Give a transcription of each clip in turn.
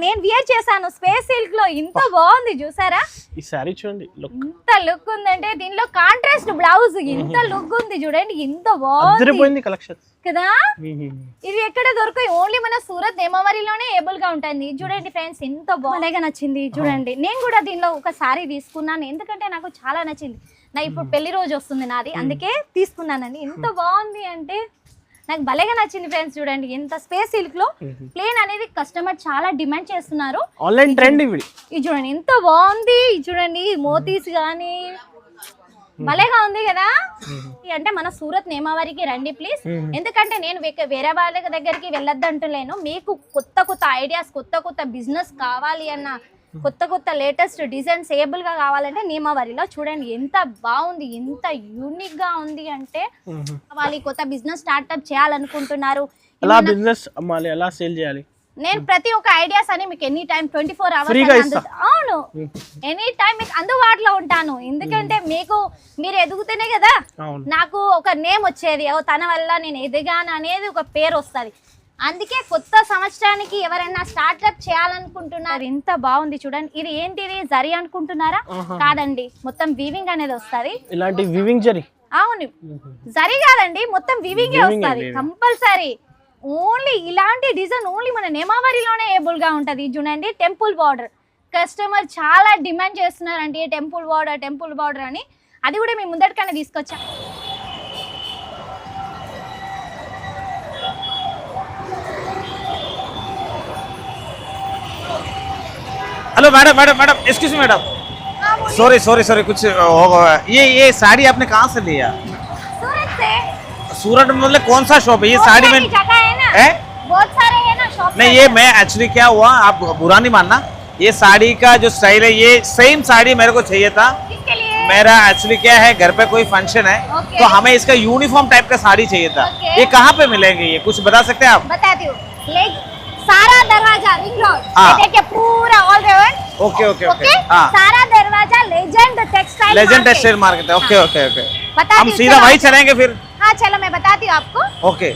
నేను వియర్ చేశాను space silk లో. ఇంత బాగుంది చూసారా ఈ సారీ చూడండి, ఇంత లుక్ ఉందంటే దీనిలో కాంట్రాస్ట్ బ్లౌజ్ ఇంత లుక్ ఉంది చూడండి, ఇంత బాగుంది కలెక్షన్ కదా. ఇది ఎక్కడ దొరకాయి, ఓన్లీ మన సూరత్ నేమావరిలోనే ఏబుల్ గా ఉంటుంది. చూడండి ఫ్రెండ్స్ ఎంత బాగా నచ్చింది చూడండి. నేను కూడా దీనిలో ఒక సారీ తీసుకున్నాను ఎందుకంటే నాకు చాలా నచ్చింది. నా ఇప్పుడు పెళ్లి రోజు వస్తుంది నాది, అందుకే తీసుకున్నానండి. ఎంత బాగుంది అంటే నాకు భలేగా నచ్చింది ఫ్రెండ్స్. చూడండి ఎంత స్పేస్ సిల్క్ లో ప్లేన్ అనేది కస్టమర్ చాలా డిమాండ్ చేస్తున్నారు. ఆన్లైన్ ట్రెండ్ ఇది చూడండి ఎంత బాగుంది. చూడండి మోతీస్ గానీ భలేగా ఉంది కదా. అంటే మన సూరత్ నేమావరికి రండి ప్లీజ్. ఎందుకంటే నేను వేరే వాళ్ళ దగ్గరికి వెళ్ళొద్దంటలేను. మీకు కొత్త కొత్త ఐడియాస్, కొత్త కొత్త బిజినెస్ కావాలి అన్న, కొత్త కొత్త లేటెస్ట్ డిజైన్స్ ఏబుల్ గా కావాలంటే నేమావరిలో చూడండి ఎంత బాగుంది, ఎంత యూనిక్ గా ఉంది. అంటే వాళ్ళు కొత్త బిజినెస్ స్టార్ట్అప్ చేయాలనుకుంటున్నారు. ఎలా బిజినెస్ అమ్మాలి, ఎలా సేల్ చేయాలి, నేను ప్రతి ఒక్క ఐడియాస్ అని మీకు ఎనీ టైం 24 hours అవును ఎనీ టైం మీకు అందుబాటులో ఉంటాను. ఎందుకంటే మీరు ఎదుగుతేనే కదా నాకు ఒక నేమ్ వచ్చేది, తన వల్ల నేను ఎదిగాను అనేది ఒక పేరు వస్తుంది. అందుకే కొత్త సంవత్సరానికి ఎవరైనా స్టార్ట్అప్ చేయాలనుకుంటున్నారు. ఎంత బాగుంది చూడండి. ఇది ఏంటిది జరీ అనుకుంటున్నారా? కాదండి, మొత్తం వీవింగ్ అనేది వస్తుంది. ఇలాంటి వీవింగ్ జరీ అవును, జరీ కాదండి, మొత్తం వీవింగ్ వస్తుంది కంపల్సరీ. ఓన్లీ ఇలాంటి డిజైన్ ఓన్లీ మన నేమావరిలోనే ఏబుల్ గా ఉంటది. చూడండి టెంపుల్ బార్డర్, కస్టమర్ చాలా డిమాండ్ చేస్తున్నారు అంటే టెంపుల్ బార్డర్ అని. అది కూడా మేము ముందటికన్నా తీసుకొచ్చాం. Hello madam madam madam excuse me madam, sorry कुछ ये साड़ी आपने कहाँ से लिया? सूरत से। सूरत में मतलब कौन सा शॉप है? ये साड़ी में जगह है ना, बहुत सारे है ना शॉप। नहीं ये मैं एक्चुअली क्या हुआ, आप बुरा नहीं मानना, ये साड़ी का जो स्टाइल है ये सेम साड़ी मेरे को चाहिए था। किसके लिए? मेरा एक्चुअली क्या है, घर पे कोई फंक्शन है तो हमें इसका यूनिफॉर्म टाइप का साड़ी चाहिए था। ये कहाँ पे मिलेंगे, ये कुछ बता सकते हैं आप? बताती हूँ, सारा दरवाजा रिंग रोड देखिए पूरा all round. Okay okay okay सारा दरवाजा लेजेंड टेक्सटाइल मार्केट है। ओके ओके ओके, बताती हम सीधा वही चलेंगे फिर। हाँ चलो मैं बताती हूँ आपको। ओके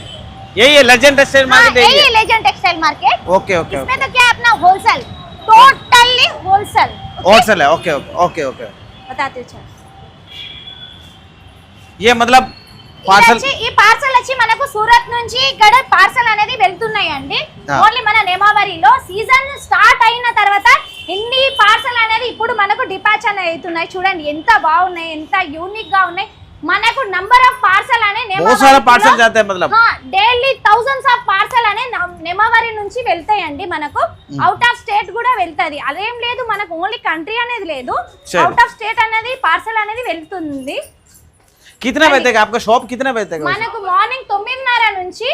ये लेजेंड टेक्सटाइल मार्केट है, ये legend textile market. Okay okay, इसमें तो क्या अपना होलसेल, टोटली होलसेल है। ओके ओके ओके बताती हूँ। ये मतलब పార్సల్, ఈ పార్సల్ వచ్చి మనకు సూరత్ నుంచి ఇక్కడ పార్సల్ అనేది వెళ్తున్నాయండి. ఓన్లీ మన నేమావరిలో సీజన్ స్టార్ట్ అయిన తర్వాత ఇన్ని పార్సల్ అనేది ఇప్పుడు మనకు డిపాచ్ అనేది అవుతున్నాయి. చూడండి ఎంత బాగున్నాయి, ఎంత యూనిక్ గా ఉన్నాయి. మనకు నంబర్ ఆఫ్ పార్సల్ అనే డైలీ థౌసండ్స్ ఆఫ్ పార్సల్ అనే నేమావరి నుంచి వెళ్తాయండి. మనకు అవుట్ ఆఫ్ స్టేట్ కూడా వెళ్తుంది. అదేం లేదు, మనకు ఓన్లీ కంట్రీ అనేది లేదు, అవుట్ ఆఫ్ స్టేట్ అనేది పార్సల్ అనేది వెళ్తుంది. कितना बजे तक आपका शॉप, कितना बजे तक? మనకు మార్నింగ్ 9:30 నుంచి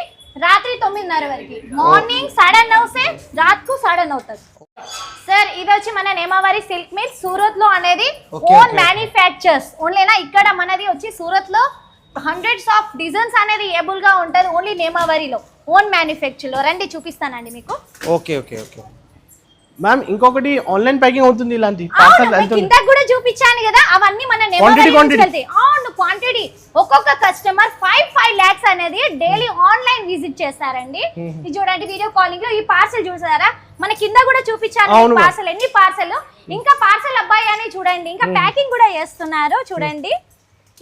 రాత్రి 9:30 వరకు, మార్నింగ్ 9:30 से रात को 9:30 तक. సార్ ఇది వచ్చి మన నేమావరి సిల్క్ మిల్ సూరత్ లో అనేది ఓన్ మ్యానుఫ్యాక్చర్స్ ఓన్లీనా. ఇక్కడ మనది వచ్చి సూరత్ లో హండ్రెడ్స్ ఆఫ్ డిజైన్స్ అనేది ఏబుల్ గా ఉంటది ఓన్లీ నేమావరిలో ఓన్ మ్యానుఫ్యాక్చర్ లో. రండి చూపిస్తానండి మీకు. ఓకే ఓకే ఓకే మ్యామ్, ఇంకొకటి ఆన్లైన్ ప్యాకింగ్ అవుతుంది ఇలాంటి కింద కూడా చూపించాను కదా, అవన్నీ మన నేమావరి నుంచి వెళ్తాయి. అవును క్వాంటిటీ, ఒక్కొక్క కస్టమర్ 5 lakhs అనేది డైలీ ఆన్లైన్ విజిట్ చేస్తారండి. ఇది చూడండి వీడియో కాలింగ్ లో ఈ పార్సల్ చూసారా, మన కింద కూడా చూపించాను పార్సల్, ఎన్ని పార్సల్. ఇంకా పార్సల్ అబ్బాయి అని చూడండి, ఇంకా ప్యాకింగ్ కూడా చేస్తున్నారు చూడండి.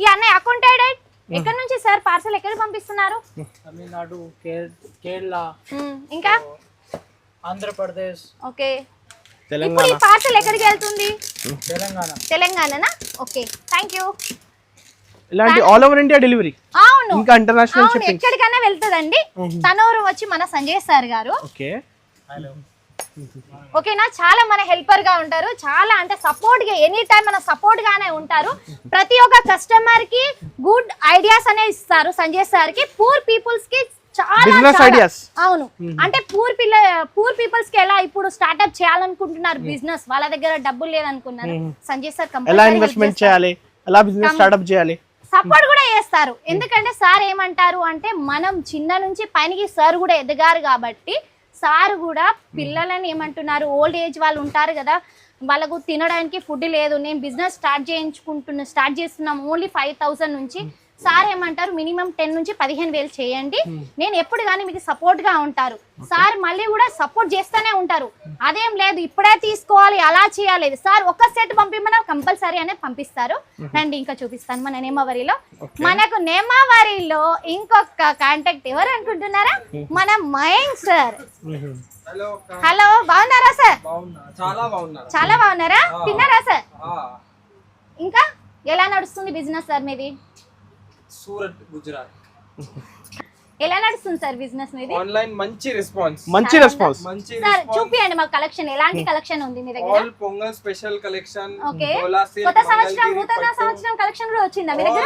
ఈ అన్నయ్య అకౌంటెడ్ ఎక్కడ నుంచి సార్ పార్సల్ ఎక్కడ పంపిస్తున్నారు? తమిళనాడు, కేరళ, ఇంకా ఆంధ్రప్రదేశ్. ఓకే, ఇప్పుడు ఈ పార్సల్ ఎక్కడికి వెళ్తుంది? తెలంగాణనా? Okay thank you. ఇలాంటి ఆల్ ఓవర్ ఇండియా డెలివరీ. అవును, ఇంకా ఇంటర్నేషనల్ షిప్పింగ్ ఎక్కడికైనా వెళ్తదండి. తనూరు వచ్చి మన సంజయ్ సార్ గారు. ఓకే ఓకేనా, చాలా మన హెల్పర్ గా ఉంటారు, చాలా అంటే సపోర్ట్ గా ఎనీ టైం మన సపోర్ట్ గానే ఉంటారు. ప్రతి ఒక్క కస్టమర్ కి గుడ్ ఐడియాస్ అనే ఇస్తారు సంజయ్ సార్ కి. పూర్ పీపుల్స్ కి అవును, అంటే పూర్ పీపుల్స్ కి ఎలా ఇప్పుడు స్టార్ట్అప్ చేయాలనుకుంటున్నారు బిజినెస్, వాళ్ళ దగ్గర డబ్బులు లేదనుకున్నారు, సంజయ్ సార్ ఎలా ఇన్వెస్ట్మెంట్ చేయాలి, ఎలా బిజినెస్ స్టార్ట్అప్ చేయాలి సపోర్ట్ కూడా చేస్తారు. ఎందుకంటే సార్ ఏమంటారు అంటే మనం చిన్న నుంచి పైనకి సార్ కూడా ఎదగారు కాబట్టి సార్ కూడా పిల్లలని ఏమంటున్నారు, ఓల్డ్ ఏజ్ వాళ్ళు ఉంటారు కదా, వాళ్ళకు తినడానికి ఫుడ్ లేదు, నేను బిజినెస్ స్టార్ట్ చేస్తున్నాం ఓన్లీ 5,000 నుంచి సార్ ఏమంటారు మినిమం 10 నుంచి 15,000 చేయండి, నేను ఎప్పుడు కానీ మీకు సపోర్ట్ గా ఉంటారు. సార్ మళ్ళీ కూడా సపోర్ట్ చేస్తూనే ఉంటారు. అదేం లేదు ఇప్పుడే తీసుకోవాలి అలా చేయాలి, సార్ ఒక్క సెట్ పంపిమన్నా కంపల్సరీ అనేది పంపిస్తారు. రండి ఇంకా చూపిస్తాను మన నేమావరిలో. మనకు నేమావరిలో ఇంకొక కాంటాక్ట్ ఎవరు అనుకుంటున్నారా, మన మయాంక్ సార్. హలో, బాగున్నారా సార్? చాలా బాగున్నారా? తిన్నారా సార్? ఇంకా ఎలా నడుస్తుంది బిజినెస్ సార్ మీది? సూరత్, గుజరాత్. ఎలా నడుస్తుంది సార్ బిజినెస్ మీది? ఆన్లైన్ మంచి రెస్పాన్స్. సార్ చూపియండి మాకు కలెక్షన్, ఎలాంటి కలెక్షన్ ఉంది మీ దగ్గర? All pongal special collection. Okay, కొత్త సంవత్సరం నూతన సంవత్సరం కలెక్షన్ కూడా వచ్చిందా మీ దగ్గర?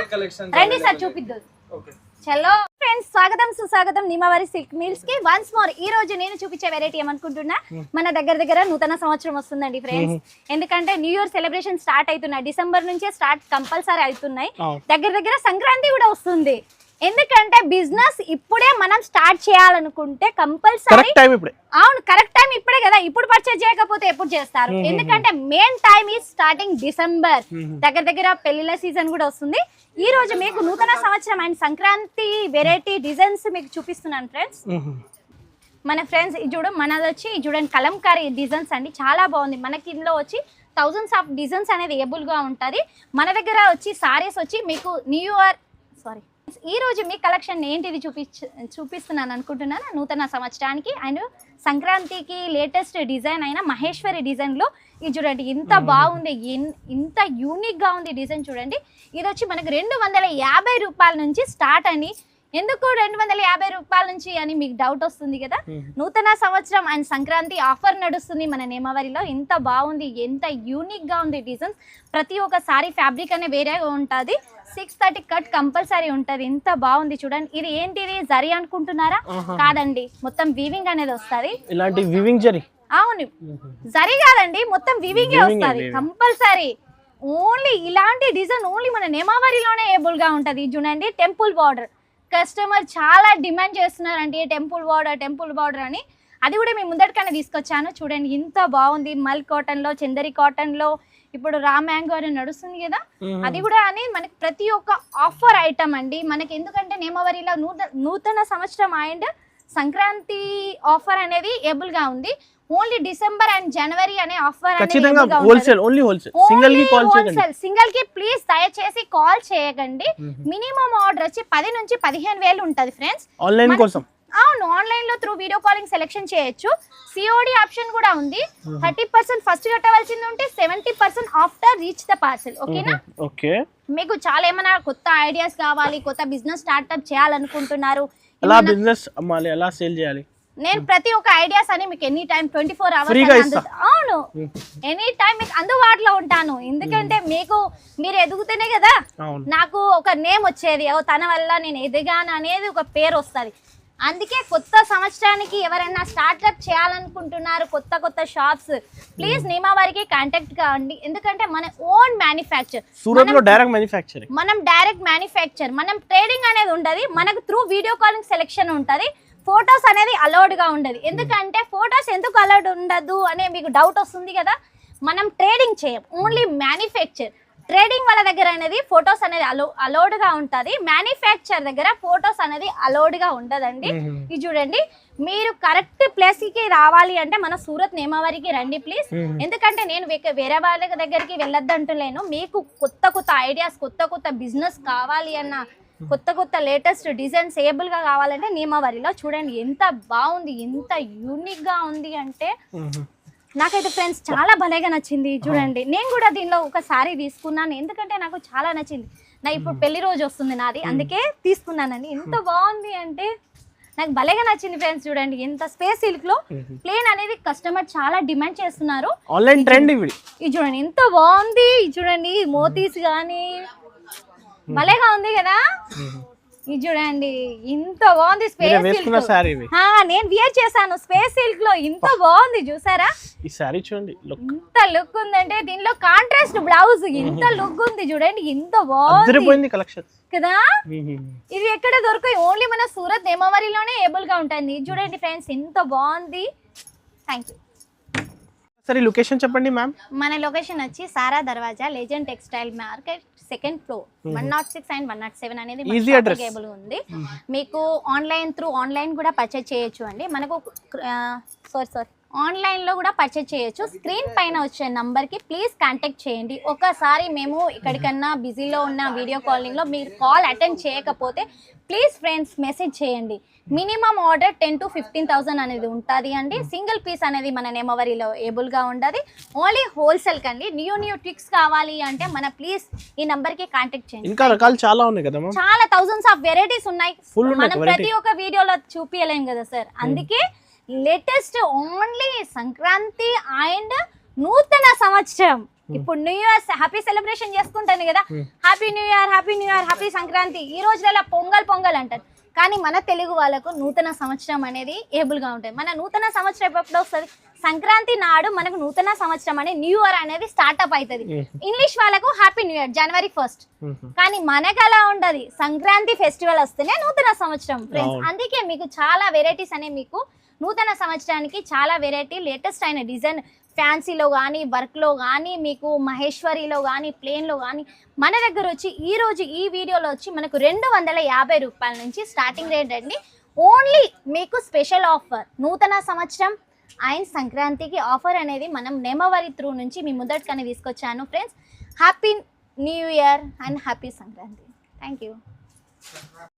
రండి సార్ చూపిద్దాం. ఓకే చలో ఫ్రెండ్స్, స్వాగతం సుస్వాగతం నిమావరి సిల్క్ మిల్స్ కి వన్స్ మోర్. ఈ రోజు నేను చూపించే వెరైటీ ఏమనుకుంటున్నా, మన దగ్గర నూతన సంవత్సరం వస్తుందండి ఫ్రెండ్స్. ఎందుకంటే న్యూ ఇయర్ సెలబ్రేషన్ స్టార్ట్ అవుతున్నాయి, డిసెంబర్ నుంచే స్టార్ట్ కంపల్సరీ అవుతున్నాయి. దగ్గర సంక్రాంతి కూడా వస్తుంది. ఎందుకంటే బిజినెస్ ఇప్పుడే మనం స్టార్ట్ చేయాలనుకుంటే కంపల్సరీ అవును కరెక్ట్ టైం ఇప్పుడే కదా. ఇప్పుడు పర్చేజ్ చేయకపోతే ఎప్పుడు చేస్తారు? ఎందుకంటే మెయిన్ టైం ఈ స్టార్టింగ్ డిసెంబర్. దగ్గర పెళ్లిళ్ళ సీజన్ కూడా వస్తుంది. ఈ రోజు మీకు నూతన సంవత్సరం అండ్ సంక్రాంతి వెరైటీ డిజైన్స్ మీకు చూపిస్తున్నాను ఫ్రెండ్స్. మన ఫ్రెండ్స్ ఇది చూడు, మనది వచ్చి చూడండి కలంకారీ డిజైన్స్ అండి, చాలా బాగుంది. మనకి ఇందులో వచ్చి థౌజండ్స్ ఆఫ్ డిజైన్స్ అనేది ఏబుల్ గా ఉంటుంది. మన దగ్గర వచ్చి సారీస్ వచ్చి మీకు ఈ రోజు మీ కలెక్షన్ ఏంటిది చూపిస్తున్నాను అనుకుంటున్నాను. నూతన సంవత్సరానికి అండ్ సంక్రాంతికి లేటెస్ట్ డిజైన్ అయిన మహేశ్వరి డిజైన్లో ఇది చూడండి, ఇంత బాగుంది, ఇంత యూనిక్గా ఉంది డిజైన్ చూడండి. ఇది వచ్చి మనకు 250 రూపాయల నుంచి స్టార్ట్ అండి. ఎందుకు 250 రూపాయల నుంచి అని మీకు డౌట్ వస్తుంది కదా. నూతన సంవత్సరం అండ్ సంక్రాంతి ఆఫర్ నడుస్తుంది మన నేమావరిలో. ఇంత బాగుంది, ఎంత యూనిక్గా ఉంది డిజైన్స్. ప్రతి ఒక్క సారీ ఫ్యాబ్రిక్ అనే వేరేగా ఉంటుంది. 630 కట్ కంపల్సరీ ఉంటుంది. ఇంత బాగుంది చూడండి. ఇది ఏంటిది, జరీ అనుకుంటున్నారా? కాదండి, మొత్తం వీవింగ్ అనేది వస్తుంది. ఇలాంటి వీవింగ్ జరీ? అవును, జరీ కాదండి, మొత్తం వీవింగ్ వస్తుంది కంపల్సరీ. ఓన్లీ ఇలాంటి డిజైన్ ఓన్లీ మన నేమావరిలోనే ఏబుల్ గా ఉంటది. చూడండి టెంపుల్ బార్డర్, కస్టమర్ చాలా డిమాండ్ చేస్తున్నారండి టెంపుల్ బార్డర్ అని. అది కూడా మేము ముందటికనే తీసుకొచ్చాను. చూడండి ఇంత బాగుంది. మల్ కాటన్ లో, చందరి కాటన్ లో, ఇప్పుడు రా మ్యాంగో అని నడుస్తుంది కదా, అది కూడా అని మనకి ప్రతి ఒక్క ఆఫర్ ఐటమ్ అండి మనకి. ఎందుకంటే నేమావరిలో నూతన సంవత్సరం అండ్ సంక్రాంతి ఆఫర్ అనేది ఏబుల్ గా ఉంది. ఓన్లీ డిసెంబర్ అండ్ జనవరి అనే ఆఫర్ సింగిల్ కి ప్లీజ్ దయచేసి కాల్ చేయకండి. మినిమం ఆర్డర్ వచ్చి 10 నుంచి 15,000 ఉంటది ఫ్రెండ్స్ ఆన్లైన్ కోసం. అవును, ఆన్లైన్ లో త్రూ వీడియో కాలింగ్ సెలెక్షన్ చేయొచ్చు. సిఓడి ఆప్షన్ కూడా ఉంది. 30% ఫస్ట్ కట్టవలసింది ఉంటే 70% ఆఫ్టర్ రీచ్ ద పార్సల్. ఓకేనా? ఓకే. మీకు చాలా ఏమైనా కొత్త ఐడియాస్ కావాలి, కొత్త బిజినెస్ స్టార్ట్అప్ చేయాలనుకుంటున్నారు, ఎలా బిజినెస్ అమ్మాలి, ఎలా సేల్ చేయాలి, నేను ప్రతి ఒక్క ఐడియాస్ అని మీకు ఎనీ టైం 24 అవర్స్ అవును ఎనీ టైం మీకు అందుబాటులో ఉంటాను. ఎందుకంటే మీరు ఎదుగుతేనే కదా నాకు ఒక నేమ్ వచ్చేది, తన వల్ల నేను ఎదిగాను అనేది ఒక పేరు వస్తుంది. అందుకే కొత్త సంవత్సరానికి ఎవరైనా స్టార్ట్అప్ చేయాలనుకుంటున్నారు, కొత్త షాప్స్, ప్లీజ్ నేమావరికి కాంటాక్ట్ కావండి. ఎందుకంటే మన ఓన్ మ్యానుఫ్యాక్చర్, మనం డైరెక్ట్ మ్యానుఫ్యాక్చర్, మనం ట్రేడింగ్ అనేది ఉండదు. మనకు త్రూ వీడియో కాలింగ్ సెలెక్షన్ ఉంటుంది. ఫొటోస్ అనేది అలౌడ్ గా ఉండదు. ఎందుకంటే ఫొటోస్ ఎందుకు అలౌడ్ ఉండదు అనే మీకు డౌట్ వస్తుంది కదా. మనం ట్రేడింగ్ చేయం, ఓన్లీ మ్యానుఫ్యాక్చర్. ట్రేడింగ్ వాళ్ళ దగ్గర అనేది ఫొటోస్ అనేది అలౌడ్ గా ఉంటుంది. మ్యానుఫ్యాక్చర్ దగ్గర ఫొటోస్ అనేది అలౌడ్ గా ఉండదండి. ఇది చూడండి, మీరు కరెక్ట్ ప్లేస్ కి రావాలి అంటే మన సూరత్ నేమావరికి రండి ప్లీజ్. ఎందుకంటే నేను వేరే వాళ్ళ దగ్గరికి వెళ్ళొద్దంటలేను. మీకు కొత్త ఐడియాస్, కొత్త బిజినెస్ కావాలి అన్న, కొత్త లేటెస్ట్ డిజైన్స్ ఏబుల్ గా కావాలంటే నేమావరిలో చూడండి ఎంత బాగుంది, ఎంత యూనిక్ గా ఉంది అంటే నాకైతే ఫ్రెండ్స్ చాలా భలేగా నచ్చింది. చూడండి నేను కూడా దీనిలో ఒక సారీ తీసుకున్నాను, ఎందుకంటే నాకు చాలా నచ్చింది. నా ఇప్పుడు పెళ్లి రోజు వస్తుంది నాది, అందుకే తీసుకున్నానండి. ఎంత బాగుంది అంటే నాకు భలేగా నచ్చింది ఫ్రెండ్స్. చూడండి ఎంత స్పేస్ సిల్క్ లో ప్లేన్ అనేది కస్టమర్ చాలా డిమాండ్ చేస్తున్నారు. ఆన్లైన్ ట్రెండ్ ఇది చూడండి ఎంత బాగుంది. చూడండి మోతీస్ గానీ భలేగా ఉంది కదా. ఇది చూడండి ఇంత బాగుంది స్పేస్ సిల్క్. నేను వియర్ చేశాను స్పేస్ సిల్క్ లో, ఇంత బాగుంది చూసారా. ఈ సారీ చూడండి ఇంత లుక్ ఉందంటే దీనిలో కాంట్రాస్ట్ బ్లౌజ్ ఇంత లుక్ ఉంది. చూడండి ఇంత బాగుంది కదా. ఇది ఎక్కడ దొరకాయి, ఓన్లీ మన సూరత్ నేమావరిలోనే ఏబుల్ గా ఉంటుంది. చూడండి ఫ్రెండ్స్ ఎంత బాగుంది. Thank you. ఒకసారి లొకేషన్ చెప్పండి మ్యామ్. మన లొకేషన్ వచ్చి సారా దర్వాజా legend textile market second floor 106 and 107 అనేది Easy address. కేబుల్ ఉంది. మీకు ఆన్లైన్ కూడా పర్చేజ్ చేయొచ్చు అండి. మనకు ఆన్లైన్లో కూడా పర్చేజ్ చేయొచ్చు. స్క్రీన్ పైన వచ్చే నంబర్కి ప్లీజ్ కాంటాక్ట్ చేయండి. ఒకసారి మేము ఎక్కడికన్నా బిజీలో ఉన్న వీడియో కాలింగ్లో మీరు కాల్ అటెండ్ చేయకపోతే ప్లీజ్ ఫ్రెండ్స్ మెసేజ్ చేయండి. మినిమం ఆర్డర్ 10 to 15,000 అనేది ఉంటుంది అండి. సింగిల్ పీస్ అనేది మన నెమవరిలో ఏబుల్గా ఉండదు. ఓన్లీ హోల్సేల్ కండి. న్యూ ట్రిక్స్ కావాలి అంటే మన ప్లీజ్ ఈ నంబర్కి కాంటాక్ట్ చేయండి. ఇంకా రకాలు చాలా ఉన్నాయి కదా మ్యామ్. చాలా థౌజండ్స్ ఆఫ్ వెరైటీస్ ఉన్నాయి. Full ఉన్నాయి మనం variety. ప్రతి ఒక్క వీడియోలో చూపించలేం కదా సార్. అందుకే లేటెస్ట్ ఓన్లీ సంక్రాంతి అండ్ నూతన సంవత్సరం. ఇప్పుడు న్యూ ఇయర్ హ్యాపీ సెలబ్రేషన్ చేసుకుంటాను కదా, happy new year, happy Sankranti. ఈ రోజులలో పొంగల్ అంటారు. కానీ మన తెలుగు వాళ్ళకు నూతన సంవత్సరం అనేది ఏబుల్గా ఉంటుంది. మన నూతన సంవత్సరం ఎప్పుడు వస్తుంది? సంక్రాంతి నాడు మనకు నూతన సంవత్సరం అనే న్యూ ఇయర్ అనేది స్టార్ట్అప్ అవుతుంది. ఇంగ్లీష్ వాళ్ళకు happy new year January 1st. కానీ మనకు అలా ఉండదు. సంక్రాంతి ఫెస్టివల్ వస్తేనే నూతన సంవత్సరం ఫ్రెండ్స్. అందుకే మీకు చాలా వెరైటీస్ అనేవి మీకు నూతన సంవత్సరానికి చాలా వెరైటీ లేటెస్ట్ అయిన డిజైన్ ఫ్యాన్సీలో కానీ వర్క్లో కానీ మీకు మహేశ్వరిలో కానీ ప్లేన్లో కానీ మన దగ్గర వచ్చి ఈరోజు ఈ వీడియోలో వచ్చి మనకు 250 రూపాయల నుంచి స్టార్టింగ్ రేట్ అండి. ఓన్లీ మీకు స్పెషల్ ఆఫర్ నూతన సంవత్సరం అండ్ సంక్రాంతికి ఆఫర్ అనేది మనం నెమవరి త్రూ నుంచి మీ ముందటికని తీసుకొచ్చాను friends. Happy new year and happy Sankranti. Thank you.